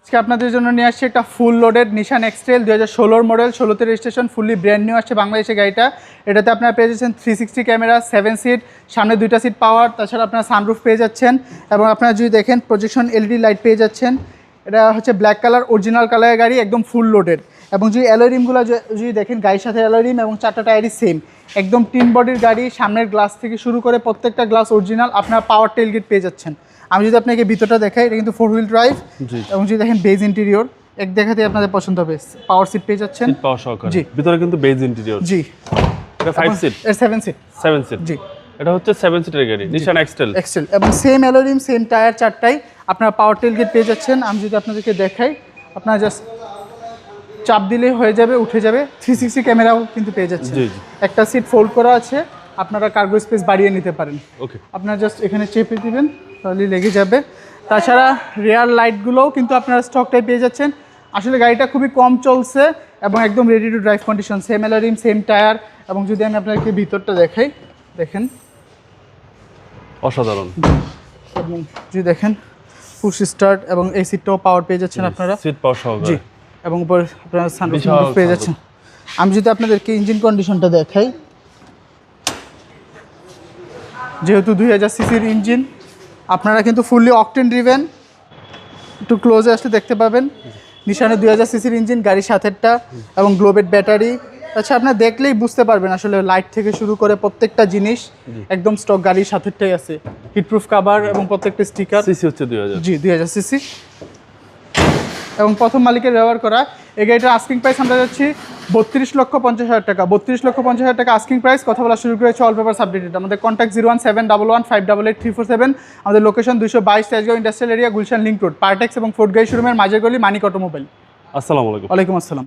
আজকে আপনাদের জন্য নিয়ে আসছি একটা full loaded Nissan X Trail 2016 model, 16তে রেজিস্ট্রেশন, ফুললি ব্র্যান্ড নিউ আসছে বাংলাদেশে গাড়িটা। এটাতে আপনারা পেয়ে যাচ্ছেন 360 ক্যামেরা, 7 সিট, সামনে 2টা সিট পাওয়ার, তাছাড়া আপনারা সানরুফ পেয়ে যাচ্ছেন এবং আপনারা যদি দেখেন প্রজেকশন এলইডি লাইট পেয়ে যাচ্ছেন। এটা হচ্ছে ব্ল্যাক কালার, অরিজিনাল কালারের গাড়ি, একদম ফুল লোডেড। এবং যদি অ্যালয় রিমগুলো যদি দেখেন, গাড়ির সাথে অ্যালয় রিম এবং 4টা টায়ারই সেম, একদম টিন বডির গাড়ি। সামনের গ্লাস থেকে শুরু করে প্রত্যেকটা গ্লাস অরিজিনাল। আপনারা পাওয়ার টেলগেট পেয়ে যাচ্ছেন। আমি যদি আপনাকে ভিতরটা দেখাই, এটা কিন্তু 4 হুইল ড্রাইভ এবং যদি দেখেন বেজ ইন্টেরিয়র, এক দেখাতে আপনাদের পছন্দ হবে। পাওয়ার সিট পেয়ে যাচ্ছেন, পাওয়ার সহকারে। জি, ভিতরে কিন্তু বেজ ইন্টেরিয়র। জি, এটা 5 সিট, এর 7 সিট। 7 সিট, জি। এটা হচ্ছে 7 সিটের গাড়ি, নিশান এক্সটেল এবং same alloy rim, same tyre, 4টাই। আপনারা পাওয়ার টেলগেট পেয়ে যাচ্ছেন। আমি যদি আপনাদেরকে দেখাই, আপনারা জাস্ট চাপ দিলেই হয়ে যাবে, উঠে যাবে। 360 ক্যামেরাও কিন্তু পেয়ে যাচ্ছেন। একটা সিট ফোল্ড করা আছে, আপনারা কার্গো স্পেস বাড়িয়ে নিতে পারেন। ওকে, আপনারা জাস্ট এখানে চেপে দিবেন, তাহলে লেগে যাবে। তাছাড়া রিয়ার লাইটগুলোও কিন্তু আপনারা স্টকটাই পেয়ে যাচ্ছেন। আসলে গাড়িটা খুবই কম চলছে এবং একদম ready to drive condition, same alloy rim, same tyre. এবং যদি আমি আপনাকে ভিতরটা দেখাই, দেখেন অসাধারণ। এবং যদি দেখেন পুশ স্টার্ট এবং এই সিটটাও পাওয়ার পেয়ে যাচ্ছেন আপনারা, সিট পাওয়ার সহকারে। জি। এবং উপর আপনারা সানরুফ পেয়ে যাচ্ছেন। আমি যদি আপনাদেরকে ইঞ্জিন কন্ডিশনটা দেখাই, যেহেতু 2000 সিসির ইঞ্জিন, আপনারা কিন্তু ফুললি অকটেন ড্রিভেন। একটু ক্লোজে আসলে দেখতে পাবেন নিশানের 2000 সিসির ইঞ্জিন, গাড়ির সাথেরটা এবং গ্লোবেট ব্যাটারি। আচ্ছা, আপনারা দেখলেই বুঝতে পারবেন আসলে লাইট থেকে শুরু করে প্রত্যেকটা জিনিস একদম স্টক গাড়ির সাথেরটাই আছে। হিটপ্রুফ কভার এবং প্রত্যেকটা স্টিকার। সিসি হচ্ছে 2000। জি, 2000 সিসি এবং প্রথম মালিকের ব্যবহার করা। এই গাড়িটার আস্কিং প্রাইস আমরা যাচ্ছি 32,50,000 টাকা। 32,50,000 টাকা আস্কিং প্রাইস। কথা বলা শুরু করেছে অল পেপার সাবডিটেড। আমাদের কন্ট্যাক্ট 01711588347। আমাদের location 222 Tejgaon industrial area, Gulshan link road, Partex এবং ফোর্ট গাড়ি শোরুমের মাঝের গলি, মানিক অটোমোবাইল। আসসালামু আলাইকুম। ওয়ালাইকুম আসসালাম।